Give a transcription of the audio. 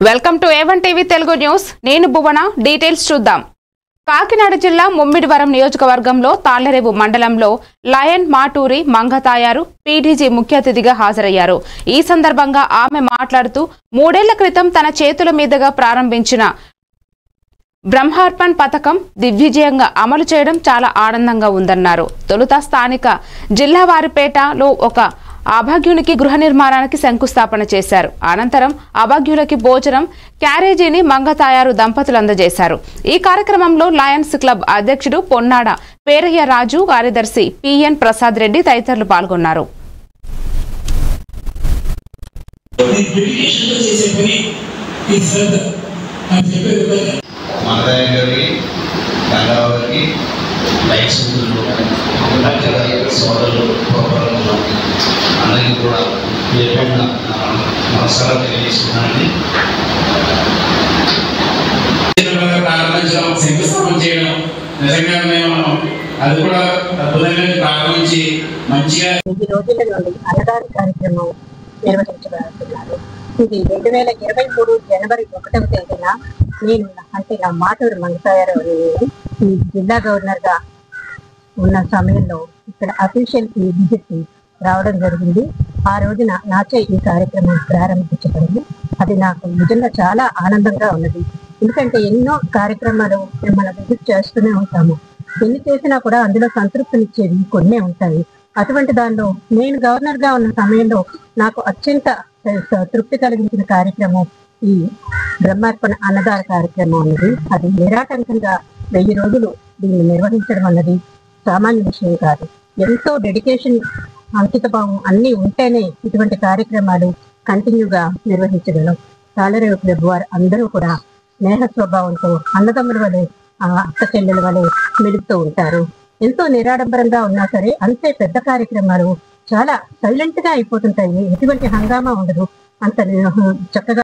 Welcome to A1 TV Telugu news. నేను భువన. Details చూద్దాం. కాకినాడ జిల్లా ముమ్మిడివరం నియోజకవర్గంలో తాళ్లరేవు మండలంలో లయన్ మాటూరి మంగతాయారు పీడీజీ ముఖ్య అతిథిగా హాజరయ్యారు. ఈ సందర్భంగా ఆమె మాట్లాడుతూ 3 ఏళ్ల క్రితం తన చేతుల మీదుగా ప్రారంభించిన బ్రహ్మార్పణ్ పథకం దిగ్విజయంగా అమలు చేయడం చాలా ఆనందంగా ఉందన్నారు. తొలుత స్థానిక జిల్లావారిపేటలో ఒక అభాగ్యునికి గృహ నిర్మాణానికి శంకుస్థాపన చేశారు. అనంతరం అభాగ్యులకి భోజనం క్యారేజీని మంగతాయారు దంపతులు అందజేశారు. ఈ కార్యక్రమంలో లయన్స్ క్లబ్ అధ్యక్షుడు పొన్నాడ పేరయ్య రాజు, కార్యదర్శి పిఎన్ ప్రసాద్ రెడ్డి తదితరులు పాల్గొన్నారు. అందరికీ కూడా నమస్కారం తెలియజేస్తున్నానండి. ప్రారంభించడం, శంకుస్థాపన చేయడం నిజంగా మేము అది కూడా అద్భుతంగా ప్రారంభించి మంచిగా ఈ రోజుల నుండి అన్నదాన కార్యక్రమం నిర్వహించబడుతున్నారు. ఇది 2023 జనవరి 1వ తేదీన నేను అంటే నా మాటూరు మంగతాయారు ఈ జిల్లా గవర్నర్ గా ఉన్న సమయంలో ఇక్కడ అఫీషియల్ విజిట్ రావడం జరిగింది. ఆ రోజున నాచే ఈ కార్యక్రమం ప్రారంభించబడింది. అది నాకు నిజంగా చాలా ఆనందంగా ఉన్నది. ఎందుకంటే ఎన్నో కార్యక్రమాలు మనం విజిట్ చేస్తూనే ఉంటాము. ఎన్ని చేసినా కూడా అందులో సంతృప్తినిచ్చేవి కొన్నే ఉంటాయి. అటువంటి దానిలో నేను గవర్నర్ గా ఉన్న సమయంలో నాకు అత్యంత తృప్తి కలిగించిన కార్యక్రమం ఈ బ్రహ్మార్పణ అన్నదాన కార్యక్రమం అన్నది. అది నిరాటంకంగా 1000 రోజులు దీన్ని నిర్వహించడం అన్నది సామాన్య విషయం కాదు. ఎంతో డెడికేషన్, అంకితభావం అన్ని ఉంటేనే ఇటువంటి కార్యక్రమాలు కంటిన్యూగా నిర్వహించగలం. తాళ్లరేవు క్లబ్ వారు అందరూ కూడా స్నేహ స్వభావంతో అన్నదమ్ముల వలె, అక్క చెల్లెల వలె మెలుగుతూ ఉంటారు. ఎంతో నిరాడంబరంగా ఉన్నా సరే అంతే పెద్ద కార్యక్రమాలు చాలా సైలెంట్ గా అయిపోతుంటాయి. ఎటువంటి హంగామా ఉండదు. అంత చక్కగా